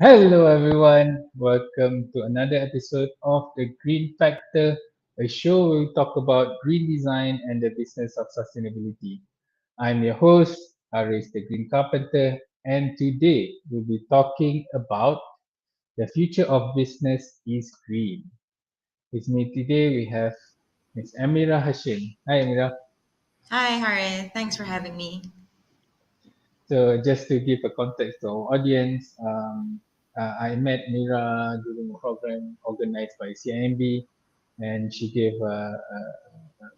Hello, everyone. Welcome to another episode of The Green Factor, a show where we talk about green design and the business of sustainability. I'm your host, Aris the Green Carpenter, and today we'll be talking about the future of business is green. With me today, we have Ms. Emeera Hashim. Hi, Emeera. Hi, Harry. Thanks for having me. So, just to give a context to our audience, I met Mira during a program organized by CIMB, and she gave a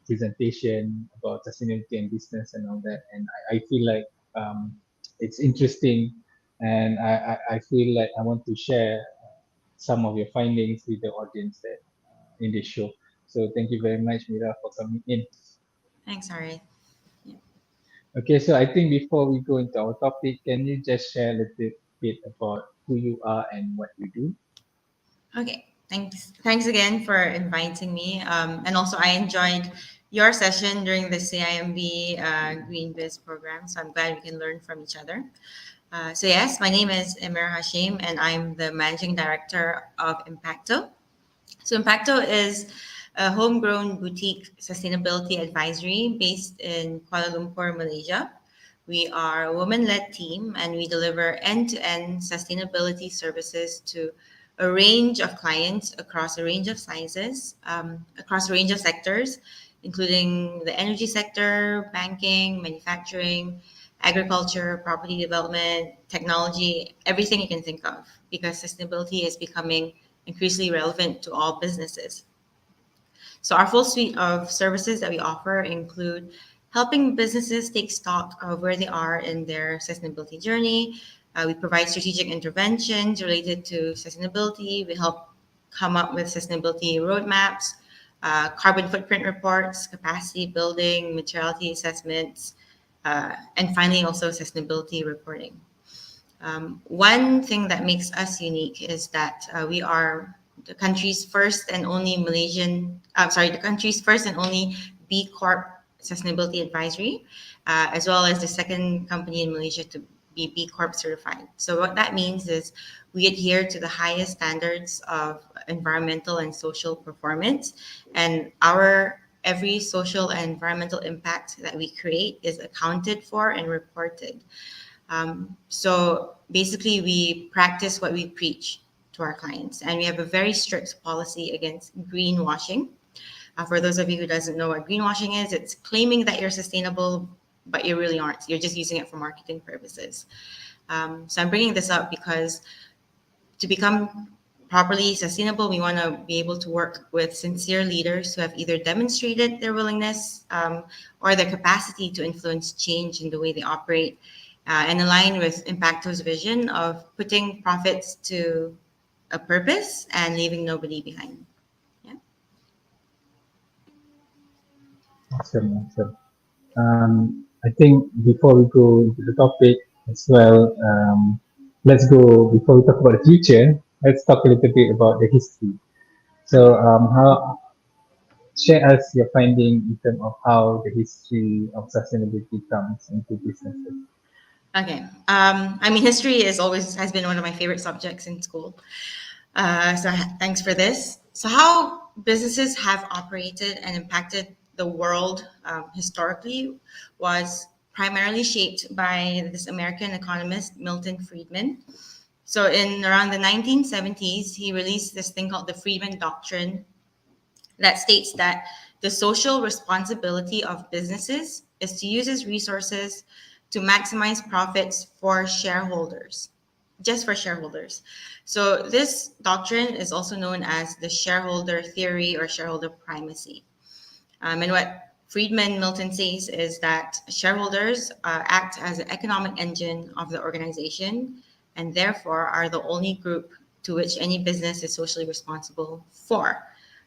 presentation about sustainability and business and all that. And I feel like it's interesting, and I feel like I want to share some of your findings with the audience that in this show. So, thank you very much, Mira, for coming in. Thanks, Harry. Yeah. Okay, so I think before we go into our topic, can you just share a little bit about who you are and what you do? Okay. Thanks again for inviting me. And also, I enjoyed your session during the CIMB Green Biz program. So I'm glad we can learn from each other. So yes, my name is Emeera Hashim, and I'm the managing director of Impacto. So Impacto is a homegrown boutique sustainability advisory based in Kuala Lumpur, Malaysia. We are a woman-led team and we deliver end-to-end sustainability services to a range of clients across a range of sizes, across a range of sectors, including the energy sector, banking, manufacturing, agriculture, property development, technology, everything you can think of, because sustainability is becoming increasingly relevant to all businesses. So, our full suite of services that we offer include helping businesses take stock of where they are in their sustainability journey. We provide strategic interventions related to sustainability. We help come up with sustainability roadmaps, carbon footprint reports, capacity building, materiality assessments, and finally, also sustainability reporting. One thing that makes us unique is that we are the country's first and only the country's first and only B Corp sustainability advisory, as well as the second company in Malaysia to be B Corp certified. So what that means is we adhere to the highest standards of environmental and social performance, and our every social and environmental impact that we create is accounted for and reported. So basically, we practice what we preach to our clients, and we have a very strict policy against greenwashing. For those of you who doesn't know what greenwashing is, it's claiming that you're sustainable, but you really aren't. You're just using it for marketing purposes. So I'm bringing this up because to become properly sustainable, we want to be able to work with sincere leaders who have either demonstrated their willingness or their capacity to influence change in the way they operate and align with Impacto's vision of putting profits to a purpose and leaving nobody behind. Yeah. Awesome, awesome. I think before we go into the topic as well, let's go, before we talk about the future, let's talk a little bit about the history. So, Okay. how share us your finding in terms of how the history of sustainability comes into businesses. Okay. I mean, history is always has been one of my favorite subjects in school. Thanks for this. So how businesses have operated and impacted the world historically was primarily shaped by this American economist, Milton Friedman. So in around the 1970s, he released this thing called the Friedman Doctrine that states that the social responsibility of businesses is to use its resources to maximize profits for shareholders, just for shareholders. So, this doctrine is also known as the shareholder theory or shareholder primacy. And what Friedman Milton says is that shareholders act as an economic engine of the organization and therefore are the only group to which any business is socially responsible for.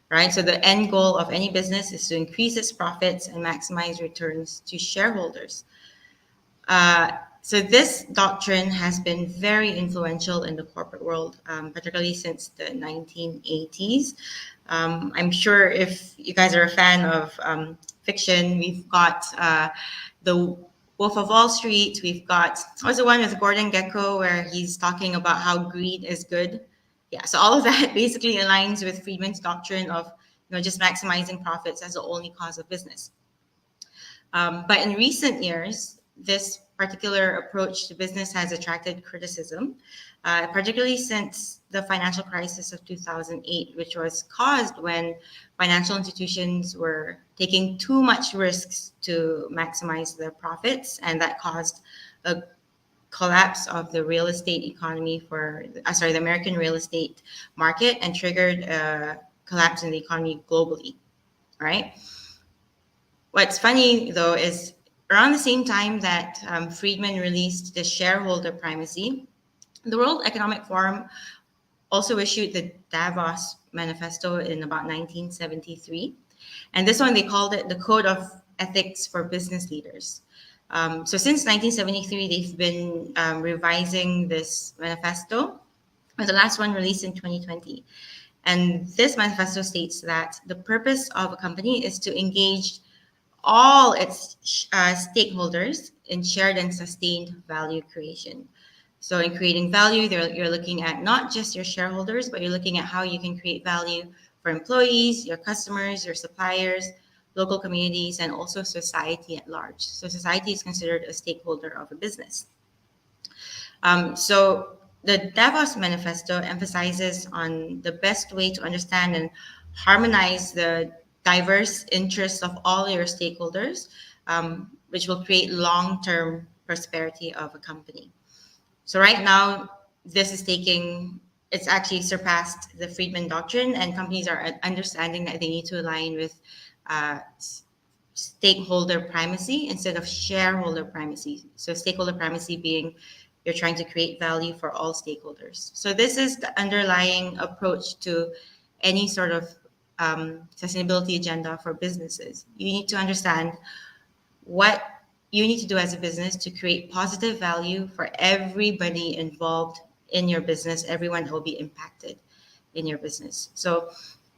Right. So the end goal of any business is to increase its profits and maximize returns to shareholders. So this doctrine has been very influential in the corporate world, particularly since the 1980s. I'm sure if you guys are a fan of fiction, we've got the Wolf of Wall Street. We've got, what's the one with Gordon Gekko where he's talking about how greed is good. Yeah, so all of that basically aligns with Friedman's doctrine of just maximizing profits as the only cause of business. But in recent years, this particular approach to business has attracted criticism, particularly since the financial crisis of 2008, which was caused when financial institutions were taking too much risks to maximize their profits, and that caused a collapse of the real estate economy the American real estate market, and triggered a collapse in the economy globally, right? What's funny though is around the same time that Friedman released the shareholder primacy, the World Economic Forum also issued the Davos Manifesto in about 1973. And this one, they called it the Code of Ethics for Business Leaders. So since 1973, they've been revising this manifesto, with the last one released in 2020. And this manifesto states that the purpose of a company is to engage all its stakeholders in shared and sustained value creation. So, in creating value, you're looking at not just your shareholders, but you're looking at how you can create value for employees, your customers, your suppliers, local communities, and also society at large. So, society is considered a stakeholder of a business. So the Davos Manifesto emphasizes on the best way to understand and harmonize the diverse interests of all your stakeholders, which will create long-term prosperity of a company. So right now, this is it's actually surpassed the Friedman Doctrine, and companies are understanding that they need to align with uh, stakeholder primacy instead of shareholder primacy. So, stakeholder primacy being you're trying to create value for all stakeholders. So, this is the underlying approach to any sort of sustainability agenda for businesses. You need to understand what you need to do as a business to create positive value for everybody involved in your business, everyone who will be impacted in your business. So,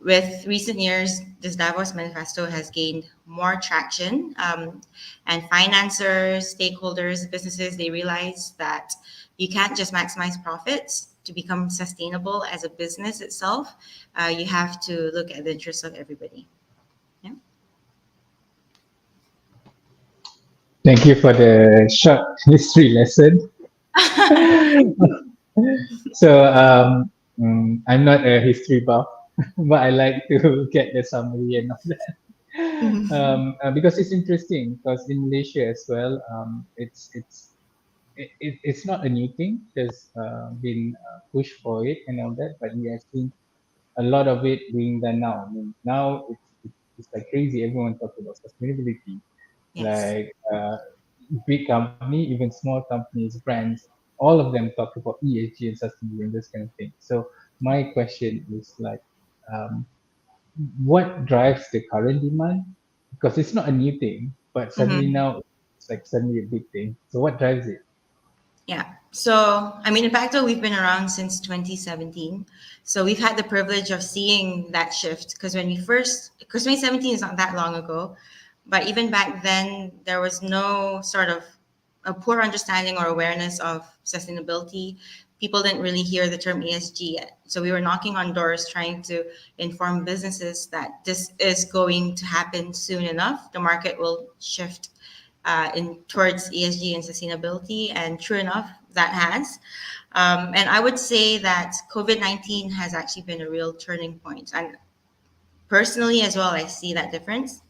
with recent years, this Davos Manifesto has gained more traction, and financiers, stakeholders, businesses, they realize that you can't just maximize profits to become sustainable as a business itself. You have to look at the interests of everybody. Yeah. Thank you for the short history lesson. So I'm not a history buff, but I like to get the summary and all that. Because it's interesting. Because in Malaysia as well, it's not a new thing. There's been push for it and all that, but we have seen a lot of it being done now. I mean, now it's like crazy. Everyone talks about sustainability, Yes. like big company, even small companies, brands, all of them talk about ESG and sustainability and this kind of thing. So my question is like, um, what drives the current demand? Because it's not a new thing, but suddenly Mm-hmm. now it's like suddenly a big thing. So what drives it? Yeah. So, I mean, in Pacto, we've been around since 2017. So we've had the privilege of seeing that shift because because 2017 is not that long ago, but even back then, there was no sort of a poor understanding or awareness of sustainability. People didn't really hear the term ESG yet. So we were knocking on doors trying to inform businesses that this is going to happen soon enough. The market will shift in towards ESG and sustainability, and true enough, that has. And I would say that COVID-19 has actually been a real turning point, and personally as well, I see that difference.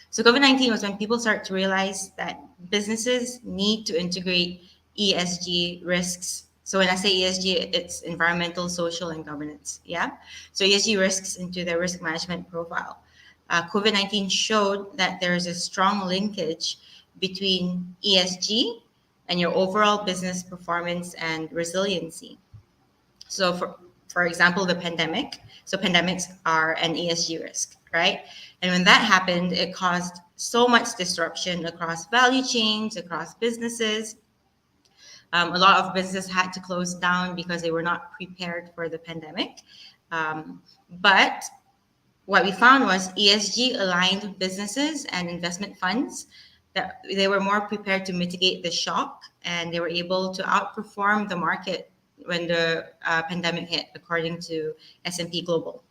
So COVID-19 was when people start to realize that businesses need to integrate ESG risks. So when I say ESG, it's environmental, social, and governance. Yeah. So ESG risks into their risk management profile. COVID-19 showed that there is a strong linkage between ESG and your overall business performance and resiliency. So for example, the pandemic. So pandemics are an ESG risk, right? And when that happened, it caused so much disruption across value chains, across businesses. A lot of businesses had to close down because they were not prepared for the pandemic. But what we found was ESG aligned businesses and investment funds that they were more prepared to mitigate the shock, and they were able to outperform the market when the pandemic hit, according to S&P Global.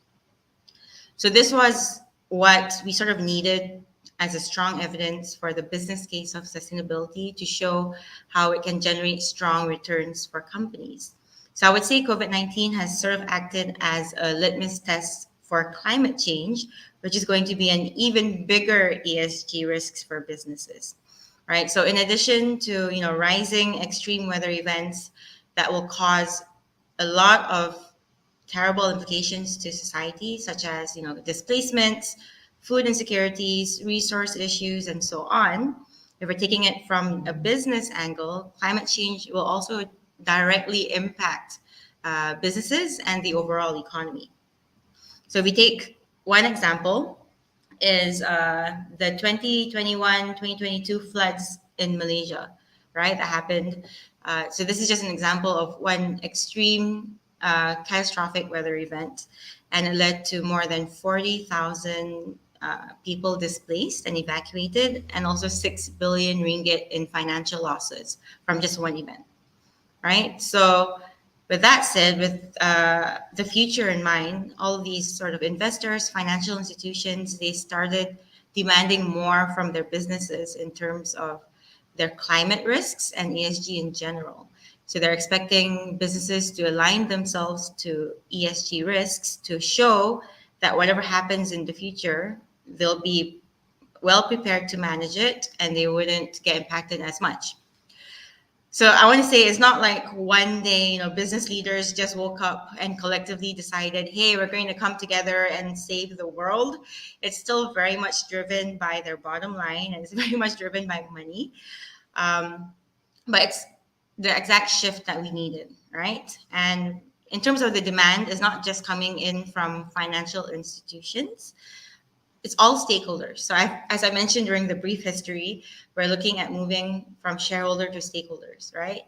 So this was what we sort of needed as a strong evidence for the business case of sustainability to show how it can generate strong returns for companies. So I would say COVID-19 has sort of acted as a litmus test for climate change, which is going to be an even bigger ESG risks for businesses. Right. So in addition to, rising extreme weather events that will cause a lot of terrible implications to society, such as displacements, food insecurities, resource issues, and so on. If we're taking it from a business angle, climate change will also directly impact businesses and the overall economy. So if we take one example, is the 2021-2022 floods in Malaysia, right? That happened. So this is just an example of one extreme catastrophic weather event, and it led to more than 40,000 people displaced and evacuated, and also 6 billion ringgit in financial losses from just one event, right? So, with that said, with the future in mind, all of these sort of investors, financial institutions, they started demanding more from their businesses in terms of their climate risks and ESG in general. So they're expecting businesses to align themselves to ESG risks to show that whatever happens in the future, they'll be well prepared to manage it and they wouldn't get impacted as much. So I want to say it's not like one day, business leaders just woke up and collectively decided, hey, we're going to come together and save the world. It's still very much driven by their bottom line, and it's very much driven by money. Um, but it's the exact shift that we needed, right? And in terms of the demand, it's not just coming in from financial institutions. It's all stakeholders. So as I mentioned during the brief history, we're looking at moving from shareholder to stakeholders, right?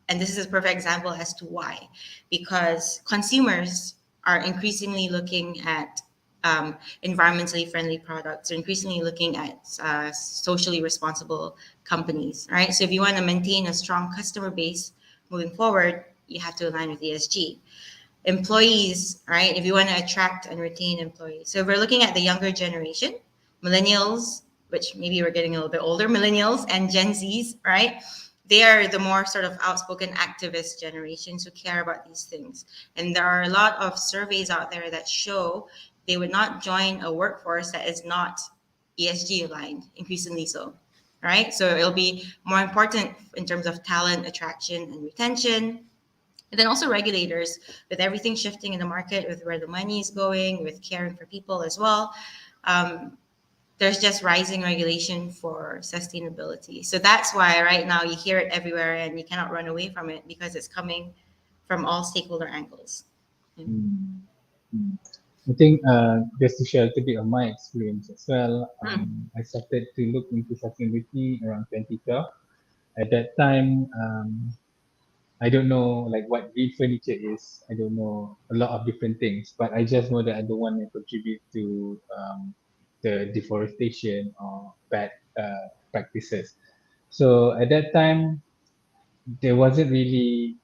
And this is a perfect example as to why. Because consumers are increasingly looking at environmentally friendly products, are increasingly looking at socially responsible companies, right? So if you want to maintain a strong customer base moving forward, you have to align with ESG. Employees, right? If you want to attract and retain employees. So if we're looking at the younger generation, millennials, which maybe we're getting a little bit older, millennials and Gen Zs, right? They are the more sort of outspoken activist generations who care about these things. And there are a lot of surveys out there that show they would not join a workforce that is not ESG aligned, increasingly so, right? So it'll be more important in terms of talent attraction and retention. And then also regulators, with everything shifting in the market, with where the money is going, with caring for people as well. There's just rising regulation for sustainability. So that's why right now you hear it everywhere and you cannot run away from it because it's coming from all stakeholder angles. Yeah. Mm. I think just to share a little bit of my experience as well, I started to look into sustainability around 2012. At that time, I don't know like what green furniture is. I don't know a lot of different things, but I just know that I don't want to contribute to the deforestation or bad practices. So at that time, there wasn't really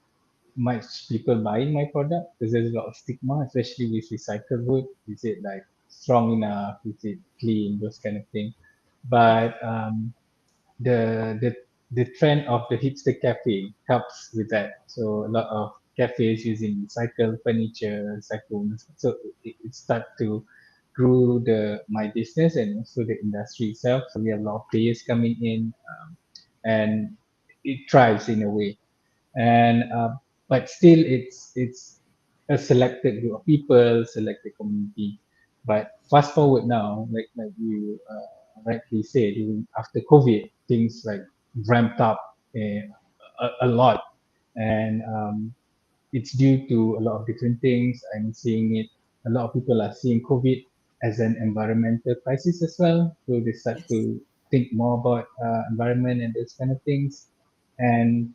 much people buying my product because there's a lot of stigma, especially with recycled wood. Is it like strong enough? Is it clean? Those kind of thing. But the the the trend of the hipster cafe helps with that. So a lot of cafes using recycled furniture, recycled, so it start to grow the my business and also the industry itself. So we have a lot of players coming in, and it thrives in a way. And but still, it's a selected group of people, selected community. But fast forward now, like you rightly said, even after COVID, things like ramped up a lot, and it's due to a lot of different things. I'm seeing it. A lot of people are seeing COVID as an environmental crisis as well, so they start Yes. to think more about environment and those kind of things. And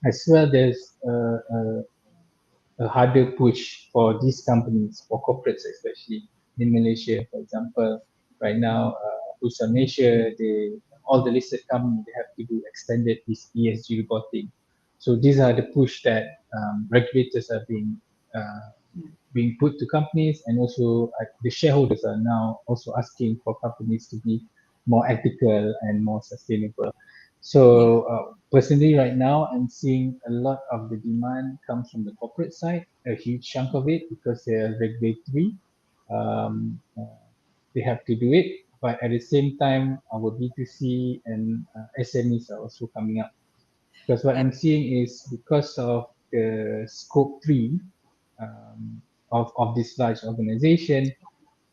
as well, there's a harder push for these companies, for corporates especially in Malaysia. For example, right now, Bursa Malaysia, they all the listed companies, they have to do extended this ESG reporting. So these are the push that regulators are being put to companies, and also the shareholders are now also asking for companies to be more ethical and more sustainable. Yeah. So personally, right now, I'm seeing a lot of the demand comes from the corporate side, a huge chunk of it, because they're regulatory. Um, uh, they have to do it, but at the same time, our B2C and SMEs are also coming up, because what I'm Yep. seeing is because of the scope three of this large organization,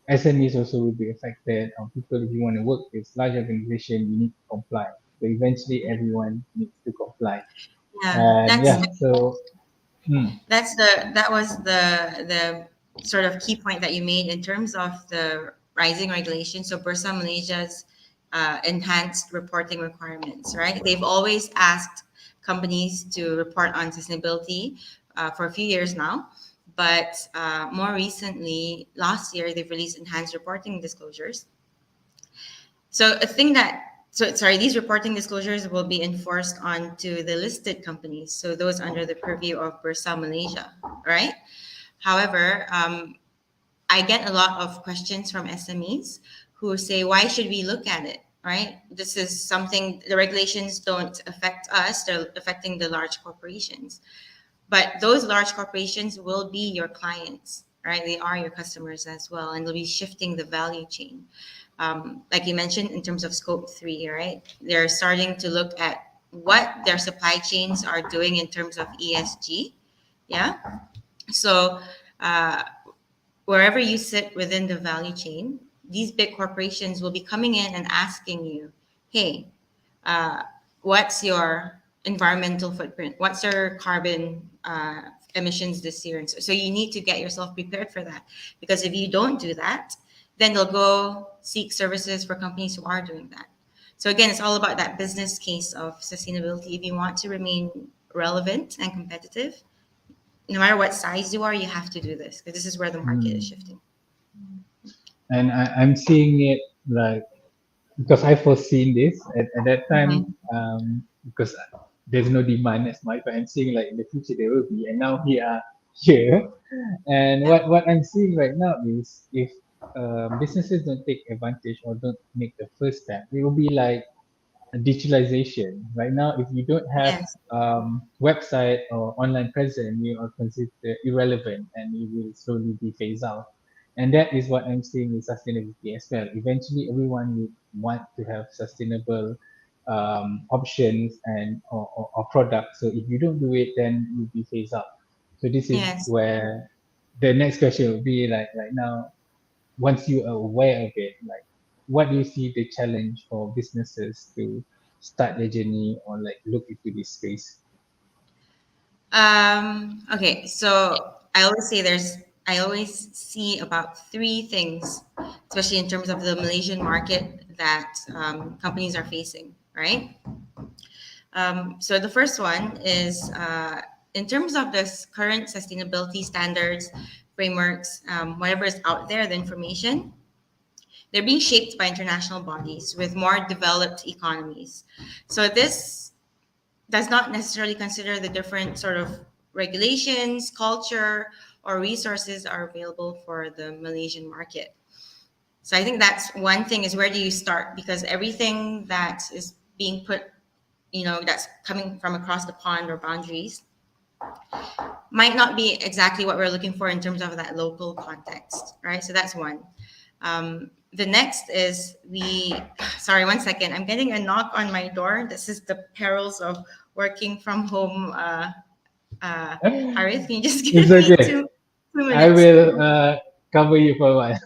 SMEs also will be affected. People, if you want to work with large organization, you need to comply. So eventually, everyone needs to comply. Yeah. And yeah, so hmm, That was the sort of key point that you made in terms of the rising regulations. So Bursa Malaysia's enhanced reporting requirements, right? They've always asked companies to report on sustainability for a few years now, but more recently, last year, they've released enhanced reporting disclosures. So a thing that so sorry, these reporting disclosures will be enforced onto the listed companies, so those under the purview of Bursa Malaysia, right? However, I get a lot of questions from SMEs who say, "Why should we look at it?" Right? This is something the regulations don't affect us; they're affecting the large corporations. But those large corporations will be your clients, right? They are your customers as well, and they'll be shifting the value chain. Like you mentioned, in terms of scope three, right? They're starting to look at what their supply chains are doing in terms of ESG. Yeah. So, uh, wherever you sit within the value chain, these big corporations will be coming in and asking you, hey, uh, what's your environmental footprint? What's your carbon emissions this year? And so you need to get yourself prepared for that. Because if you don't do that, then they'll go seek services for companies who are doing that. So again, it's all about that business case of sustainability. If you want to remain relevant and competitive, no matter what size you are, you have to do this because this is where the market is hmm. shifting. And I'm seeing it like, because I foreseen this at that time, Mhm. because there's no demand as much, but I'm seeing like in the future there will be, and now we are here. And Yeah. what I'm seeing right now is, if businesses don't take advantage or don't make the first step, it will be like digitalization. Right now, if you don't have Yes. website or online presence, you are considered irrelevant, and you will slowly be phased out. And that is what I'm seeing with sustainability as well. Eventually, everyone will want to have sustainable options and or products. So if you don't do it, then you'll be phased out. So this is Yes. where the next question would be like, right now, once you are aware of it, like, what do you see the challenge for businesses to start their journey or like look into this space? Okay. So I always see about three things, especially in terms of the Malaysian market that companies are facing, right? So the first one is in terms of this current sustainability standards, frameworks, whatever is out there, the information, they're being shaped by international bodies with more developed economies. So this does not necessarily consider the different sort of regulations, culture, or resources are available for the Malaysian market. So I think that's one thing is where do you start? Because everything that is being put, that's coming from across the pond or boundaries might not be exactly what we're looking for in terms of that local context, right? So that's one. The next is sorry, one second. I'm getting a knock on my door. This is the perils of working from home. Harith, can you just It's give me okay. two I minutes? will cover you for a while.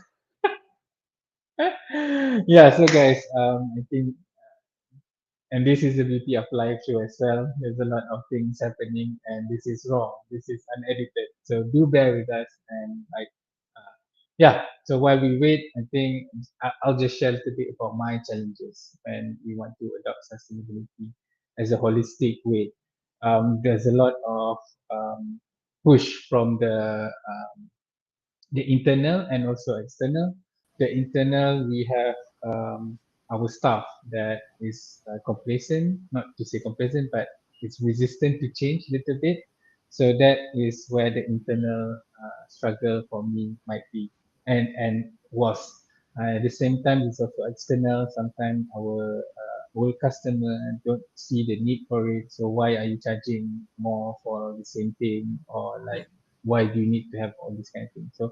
Yeah, so guys, I think, and this is the beauty of live show as well. There's a lot of things happening, and this is raw. This is unedited. So do bear with us, and like, yeah. So while we wait, I think I'll just share a little bit about my challenges when we want to adopt sustainability as a holistic way. There's a lot of push from the internal and also external. The internal, we have our staff that is complacent, not to say complacent, but it's resistant to change a little bit. So that is where the internal struggle for me might be, and was. At the same time, it's also external. Sometimes our old customer don't see the need for it. So why are you charging more for the same thing, or Yeah. like why do you need to have all these kind of things? So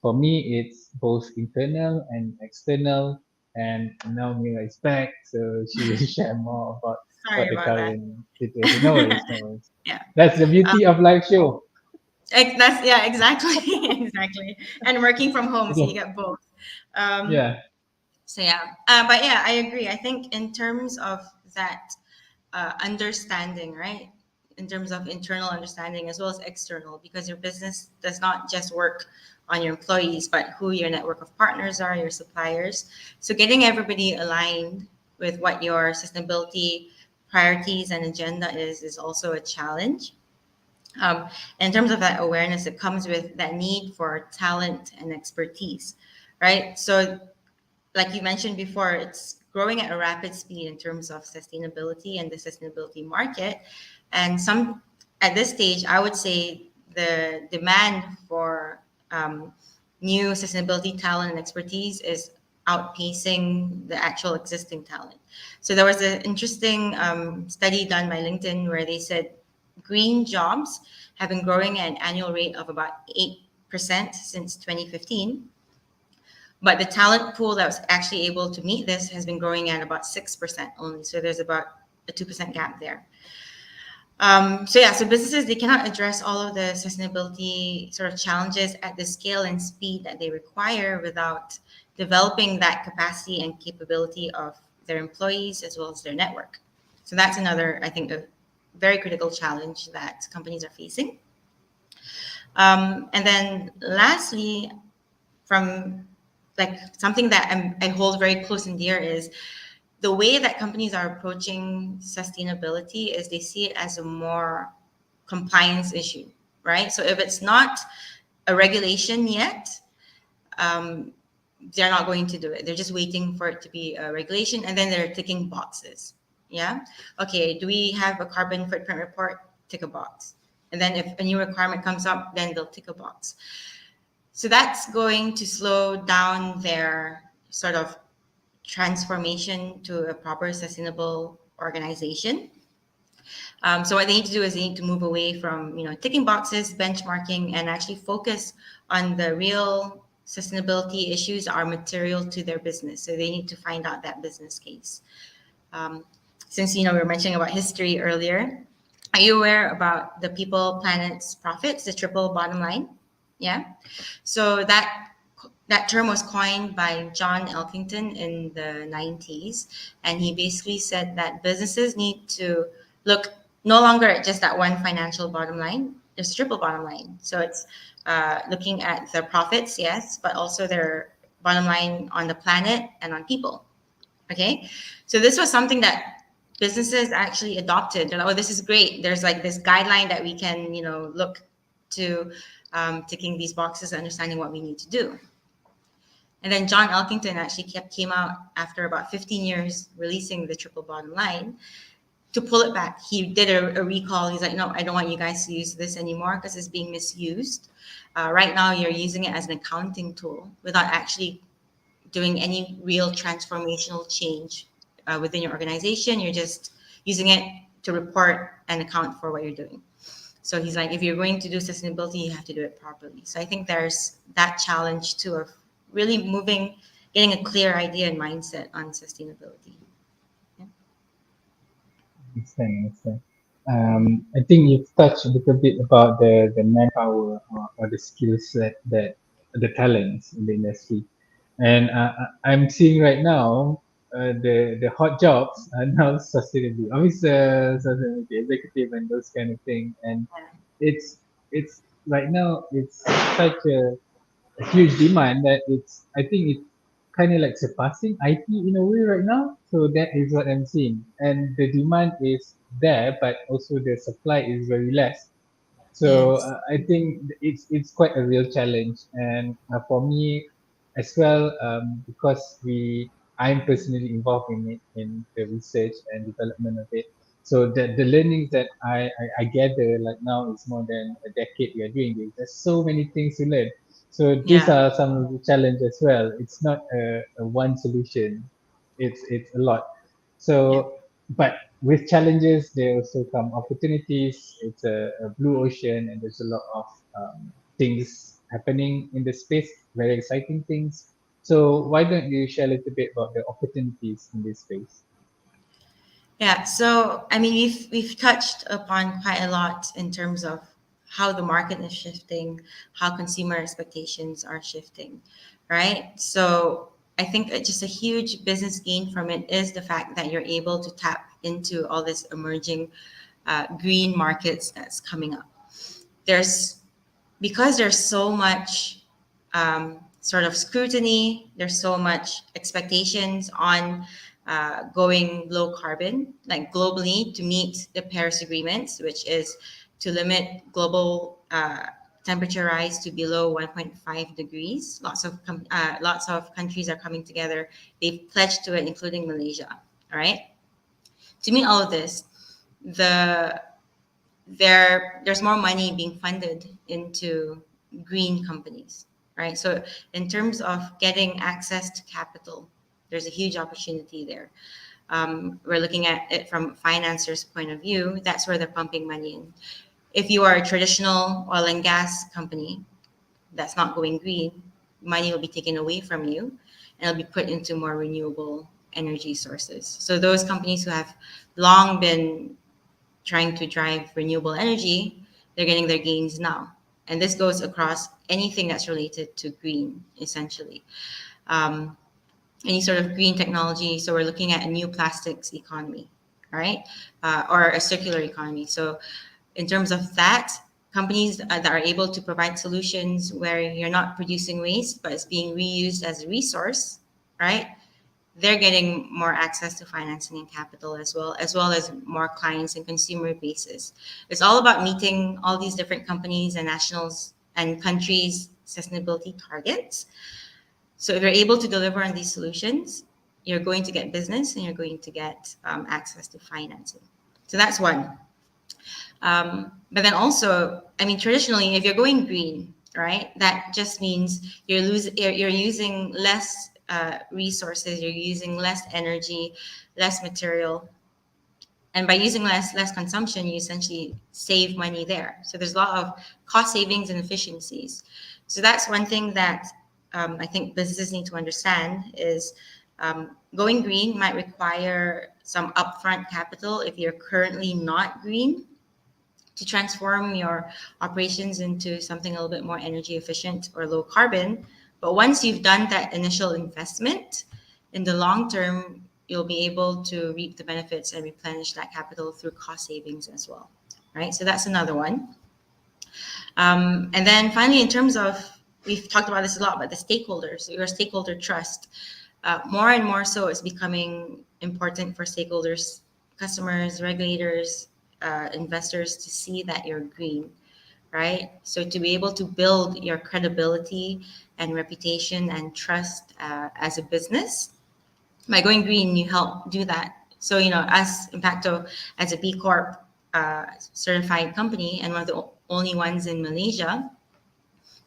for me, it's both internal and external. And now Mira is back, so she will share more about Sorry the about that. current situation. No worries, no worries. Yeah. That's the beauty of live show. That's yeah, exactly, exactly. And working from home, so you Okay. get both. Um, Yeah. so yeah, but yeah, I agree. I think in terms of that understanding, right? In terms of internal understanding as well as external, because your business does not just work on your employees, but who your network of partners are, your suppliers. So getting everybody aligned with what your sustainability priorities and agenda is also a challenge. Um, in terms of that awareness, it comes with that need for talent and expertise, right? So like you mentioned before, it's growing at a rapid speed in terms of sustainability and the sustainability market. And some at this stage, I would say the demand for um, new sustainability talent and expertise is outpacing the actual existing talent. So there was an interesting study done by LinkedIn where they said green jobs have been growing at an annual rate of about 8% since 2015, but the talent pool that was actually able to meet this has been growing at about 6% only. So there's about a 2% gap there. So yeah, so businesses, they cannot address all of the sustainability sort of challenges at the scale and speed that they require without developing that capacity and capability of their employees as well as their network. So that's another, I think, a very critical challenge that companies are facing. And then lastly, from like something that I hold very close and dear is the way that companies are approaching sustainability is they see it as a more compliance issue, right? So if it's not a regulation yet, um, they're not going to do it. They're just waiting for it to be a regulation, and then they're ticking boxes. Yeah. Okay. Do we have a carbon footprint report? Tick a box. And then if a new requirement comes up, then they'll tick a box. So that's going to slow down their sort of transformation to a proper sustainable organization. So what they need to do is they need to move away from ticking boxes, benchmarking, and actually focus on the real sustainability issues that are material to their business. So they need to find out that business case. Um, since we were mentioning about history earlier, are you aware about the people, planets, profits, the triple bottom line? Yeah. So that term was coined by John Elkington in the 90s, and he basically said that businesses need to look no longer at just that one financial bottom line. There's a triple bottom line. So it's looking at their profits, yes, but also their bottom line on the planet and on people. Okay, so this was something that businesses actually adopted. They're like, oh, this is great. There's like this guideline that we can, look to, ticking these boxes, understanding what we need to do. And then John Elkington actually came out after about 15 years releasing the triple bottom line to pull it back. He did a recall. He's like, no, I don't want you guys to use this anymore because it's being misused. Right now, you're using it as an accounting tool without actually doing any real transformational change within your organization. You're just using it to report and account for what you're doing. So he's like, if you're going to do sustainability, you have to do it properly. So I think there's that challenge too of really moving, getting a clear idea and mindset on sustainability. Yeah. Understand. I think you've touched a little bit about the manpower or the skill set that the talents in the industry, and I'm seeing right now the hot jobs are now sustainability officer, sustainability executive, and those kind of things. And it's right now it's such a huge demand that I think it's kind of like surpassing IT in a way right now. So that is what I'm seeing, and the demand is there, but also the supply is very less. So Yes. I think it's quite a real challenge, and for me as well, because we I'm personally involved in it, in the research and development of it. So the learnings that I gather like now is more than a decade we are doing this. There's so many things to learn. So these Yeah. are some of the challenges as well. It's not a one solution. It's a lot. Yeah. So but with challenges there also come opportunities. It's a blue ocean and there's a lot of things happening in the space, very exciting things. So why don't you share a little bit about the opportunities in this space? Yeah, so I mean, we've touched upon quite a lot in terms of how the market is shifting, how consumer expectations are shifting, right? So I think just a huge business gain from it is the fact that you're able to tap into all this emerging green markets that's coming up. There's because there's so much sort of scrutiny, there's so much expectations on going low carbon, like globally, to meet the Paris agreements, which is to limit global temperature rise to below 1.5 degrees. Lots of countries are coming together. They've pledged to it, including Malaysia. All right. To meet all of this, the there's more money being funded into green companies, right? So in terms of getting access to capital, there's a huge opportunity there. We're looking at it from a financer's point of view. That's where they're pumping money in. If you are a traditional oil and gas company that's not going green, money will be taken away from you and it'll be put into more renewable energy sources. So those companies who have long been trying to drive renewable energy, they're getting their gains now. And this goes across anything that's related to green, essentially. Um, any sort of green technology. So we're looking at a new plastics economy, right? Or a circular economy. So in terms of that, companies that are able to provide solutions where you're not producing waste, but it's being reused as a resource, right? They're getting more access to financing and capital as well as more clients and consumer bases. It's all about meeting all these different companies and nationals and countries' sustainability targets. So if you're able to deliver on these solutions, you're going to get business and you're going to get access to financing. So that's one. But then also, I mean, traditionally, if you're going green, right, that just means you're using less resources, you're using less energy, less material, and by using less consumption, you essentially save money there. So there's a lot of cost savings and efficiencies. So that's one thing that I think businesses need to understand is going green might require some upfront capital if you're currently not green to transform your operations into something a little bit more energy efficient or low carbon. But once you've done that initial investment, in the long term, you'll be able to reap the benefits and replenish that capital through cost savings as well. Right. So that's another one. And then finally, in terms of, we've talked about this a lot, but the stakeholders, your stakeholder trust, more and more so it's becoming important for stakeholders, customers, regulators, investors to see that you're green, right? So to be able to build your credibility and reputation and trust as a business, by going green, you help do that. So, as Impacto, as a B Corp certified company and one of the only ones in Malaysia,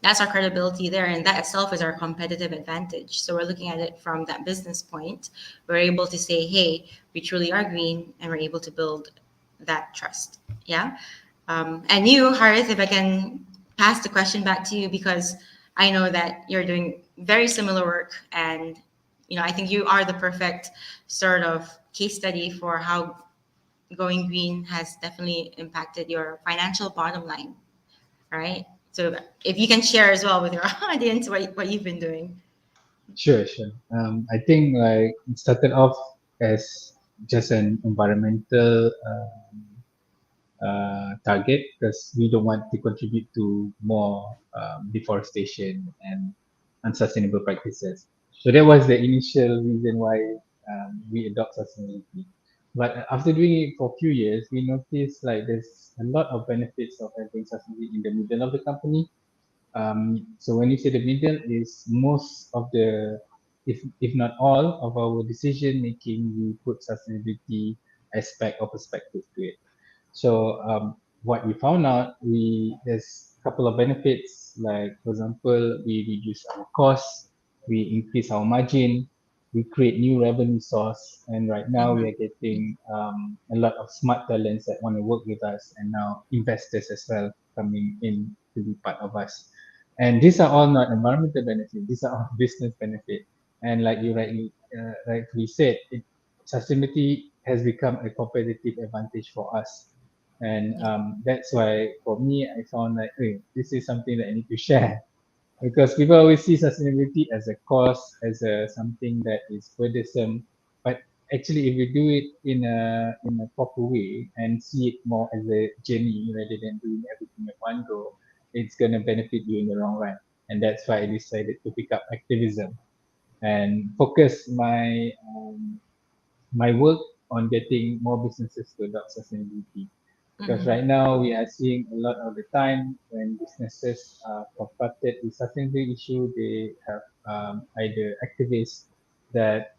that's our credibility there. And that itself is our competitive advantage. So we're looking at it from that business point. We're able to say, hey, we truly are green and we're able to build that trust. Yeah. And you, Harith, if I can pass the question back to you, because I know that you're doing very similar work and I think you are the perfect sort of case study for how going green has definitely impacted your financial bottom line, right? So if you can share as well with your audience what you've been doing. Sure, sure. I think like it started off as just an environmental target because we don't want to contribute to more deforestation and unsustainable practices. So that was the initial reason why we adopt sustainability. But after doing it for a few years, we noticed like there's a lot of benefits of having sustainability in the middle of the company. So when you say the middle is most of the if not all of our decision making, we put sustainability aspect or perspective to it. So what we found out, we there's a couple of benefits. Like for example, we reduce our costs, we increase our margin, we create new revenue source, and right now we Mhm. are getting a lot of smart talents that want to work with us, and now investors as well coming in to be part of us. And these are all not environmental benefit; these are all business benefit. And like you rightly said, sustainability has become a competitive advantage for us, and Yeah. that's why for me I found like, hey, this is something that I need to share, because people always see sustainability as a cost, as a something that is burdensome, but actually if you do it in a proper way and see it more as a journey rather than doing everything at one go, it's going to benefit you in the long run. And that's why I decided to pick up activism and focus my work on getting more businesses to adopt sustainability. Because Mhm. right now we are seeing a lot of the time when businesses are confronted with sustainability issue, they have either activists that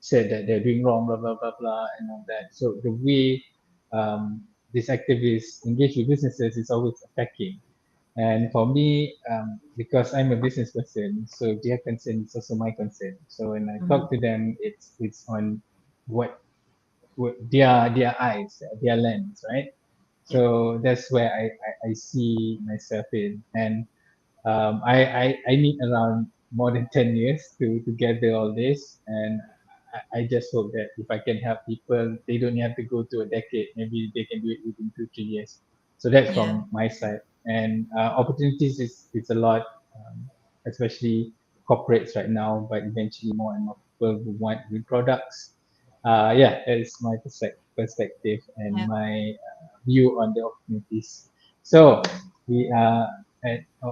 said that they're doing wrong, blah blah blah blah, and all that. So the way these activists engage with businesses is always attacking. And for me, because I'm a business person, so their concern is also my concern. So when I Mhm. talk to them, it's on what, their eyes, their lens, right? Yeah. So that's where I see myself in. And I need around more than 10 years to gather all this. And I just hope that if I can help people, they don't have to go to a decade. Maybe they can do it within 2, 3 years. So that's Yeah. from my side. And opportunities is a lot, especially corporates right now, but eventually more and more people who want new products. Yeah, that is my perspective and Yeah. my view on the opportunities. So we are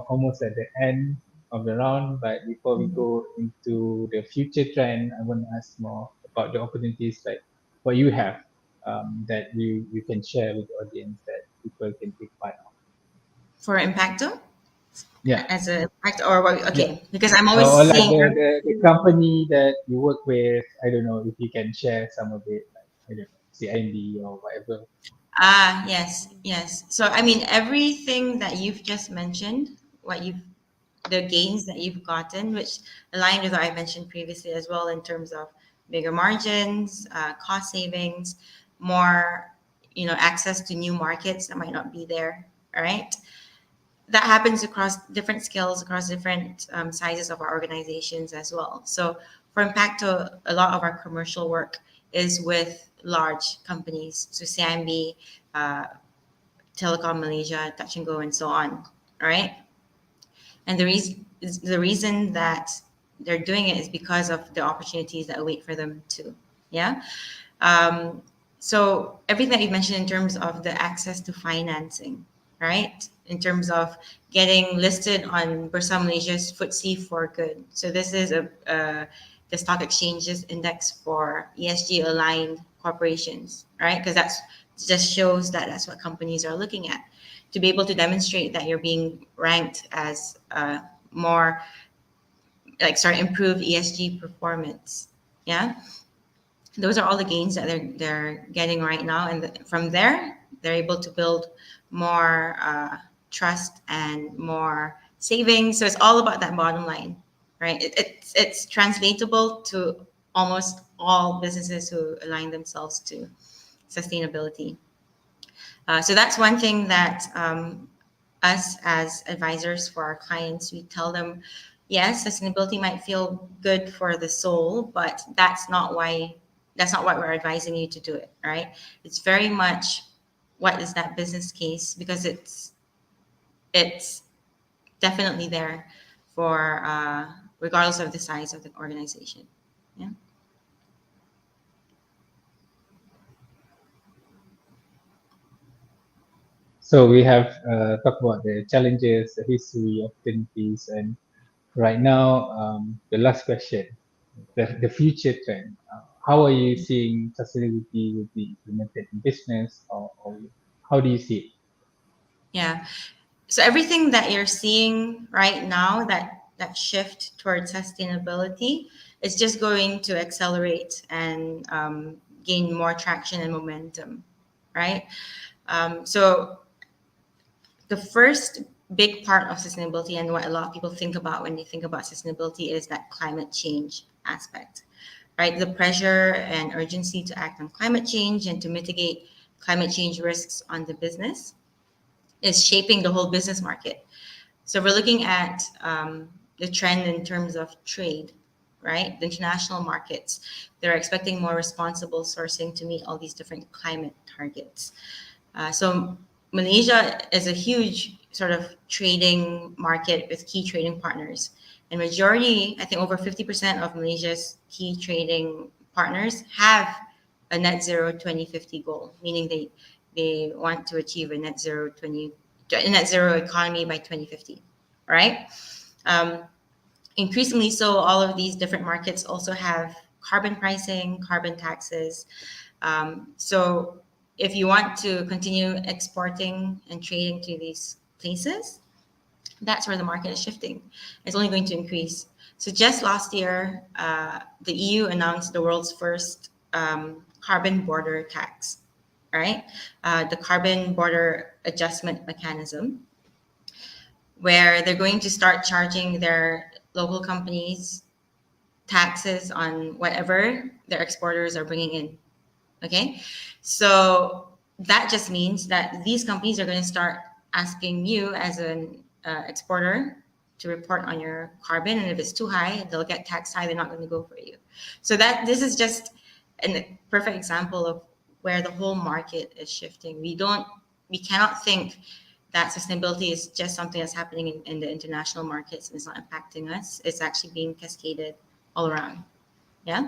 almost at the end of the round, but before we Mhm. go into the future trend, I want to ask more about the opportunities, like what you have, that you can share with the audience that people can take part of. For Impacto, Yeah, as a impact or what? yeah. Okay, because I'm always Or like seeing the company that you work with. I don't know if you can share some of it, like I don't know, CIMB or whatever. Yes, yes. So I mean, everything that you've just mentioned, what you've the gains that you've gotten, which aligned with what I mentioned previously as well in terms of bigger margins, cost savings, more access to new markets that might not be there. All right, that happens across different skills, across different sizes of our organizations as well. So for Impacto, a lot of our commercial work is with large companies, so CIMB, uh, Telecom Malaysia, Touch and Go, and so on. All right, and the reason that they're doing it is because of the opportunities that await for them too. Yeah. Um, so everything that you mentioned in terms of the access to financing, right? In terms of getting listed on Bursa Malaysia's FTSE for Good. So this is the stock exchanges index for ESG aligned corporations, right? Because that's just shows that that's what companies are looking at to be able to demonstrate that you're being ranked as more improve ESG performance. Yeah, those are all the gains that they're getting right now, and from there they're able to build more trust and more savings. So it's all about that bottom line, right? It's translatable to almost all businesses who align themselves to sustainability. So that's one thing that us as advisors for our clients, we tell them, yes, sustainability might feel good for the soul, but that's not what we're advising you to do it, right? It's very much what is that business case, because it's definitely there for regardless of the size of the organization. Yeah. So we have talked about the challenges, the history, opportunities, and right now, the last question, the future trend. How are you seeing sustainability will be implemented in business, or how do you see it? Yeah. So everything that you're seeing right now that that shift towards sustainability is just going to accelerate and gain more traction and momentum, right? So the first big part of sustainability and what a lot of people think about when they think about sustainability is that climate change aspect, right? The pressure and urgency to act on climate change and to mitigate climate change risks on the business is shaping the whole business market. So we're looking at the trend in terms of trade, right? The international markets, they're expecting more responsible sourcing to meet all these different climate targets. So Malaysia is a huge sort of trading market with key trading partners. And majority, I think over 50% of Malaysia's key trading partners have a net zero 2050 goal, meaning they want to achieve a net zero economy by 2050, right? Um, Increasingly so, all of these different markets also have carbon pricing, carbon taxes. So if you want to continue exporting and trading to these places, that's where the market is shifting. It's only going to increase. So just last year, the EU announced the world's first carbon border tax, right? The carbon border adjustment mechanism, where they're going to start charging their local companies taxes on whatever their exporters are bringing in. Okay, so that just means that these companies are going to start asking you as an exporter to report on your carbon, and if it's too high, they'll get taxed high. They're not going to go for you. So that this is just a perfect example of where the whole market is shifting. We cannot think that sustainability is just something that's happening in the international markets and it's not impacting us. It's actually being cascaded all around. Yeah.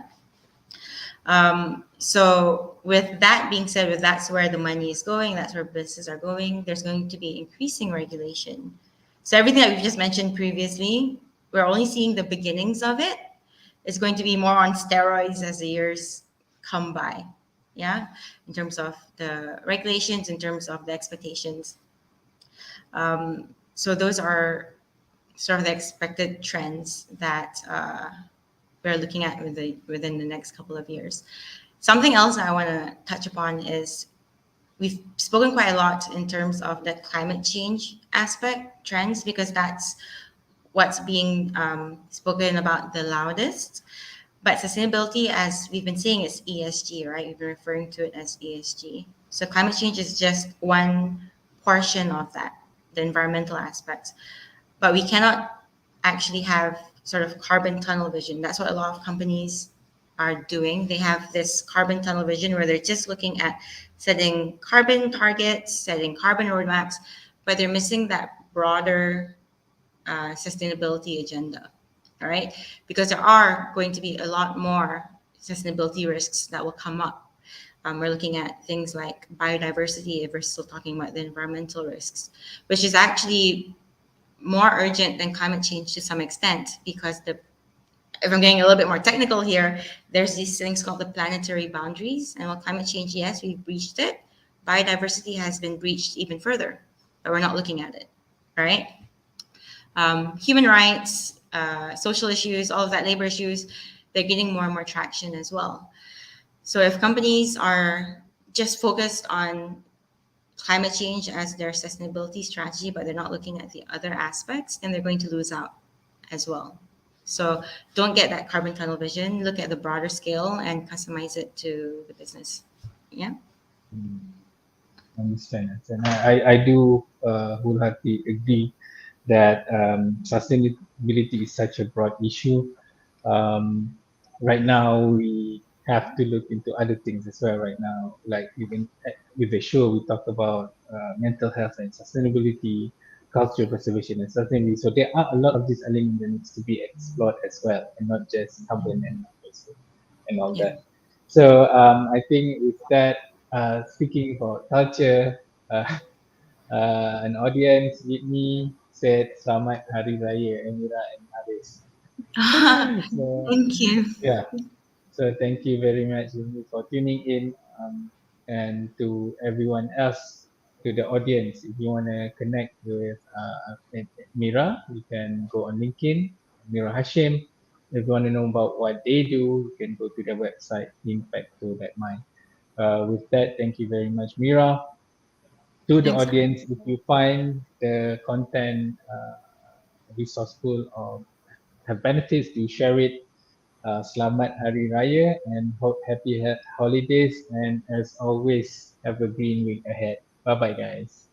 So with that being said, with that's where the money is going, that's where businesses are going, there's going to be increasing regulation. So everything that we've just mentioned previously, we're only seeing the beginnings of it. It's going to be more on steroids as the years come by. Yeah, in terms of the regulations, in terms of the expectations. So those are sort of the expected trends that we're looking at within the next couple of years. Something else I want to touch upon is we've spoken quite a lot in terms of the climate change aspect trends because that's what's being spoken about the loudest. But sustainability, as we've been saying, is ESG, right? We've been referring to it as ESG. So climate change is just one portion of that, the environmental aspects. But we cannot actually have sort of carbon tunnel vision. That's what a lot of companies are doing. They have this carbon tunnel vision where they're just looking at setting carbon targets, setting carbon roadmaps, but they're missing that broader sustainability agenda, all right? Because there are going to be a lot more sustainability risks that will come up. We're looking at things like biodiversity if we're still talking about the environmental risks, which is actually more urgent than climate change to some extent because if I'm getting a little bit more technical here, there's these things called the planetary boundaries. And while climate change, yes, we've breached it, biodiversity has been breached even further, but we're not looking at it, right? Human rights, social issues, all of that, labor issues, they're getting more and more traction as well. So if companies are just focused on climate change as their sustainability strategy, but they're not looking at the other aspects, then they're going to lose out as well. So don't get that carbon tunnel vision. Look at the broader scale and customize it to the business. Yeah. Understand. I do wholeheartedly agree that sustainability is such a broad issue. Right now, we have to look into other things as well. Right now, like even with the show, we talk about mental health and sustainability, cultural preservation and sustainability. So there are a lot of these elements that needs to be explored as well, and not just carbon and all Yeah. that. So I think with that, speaking about culture, uh, an audience with me said Selamat Hari Raya Emeera and Haris. So Thank you. yeah, so thank you very much Yumi, for tuning in, and to everyone else, to the audience. If you want to connect with Mira, you can go on LinkedIn Emeera Hashim. If you want to know about what they do, you can go to their website, Impact to That Mind. With that, thank you very much, Mira. To the Thanks, Aaron. audience, if you find the content resourceful or have benefits, do share it. Selamat Hari Raya and hope happy holidays. And as always, have a green week ahead. Bye bye, guys.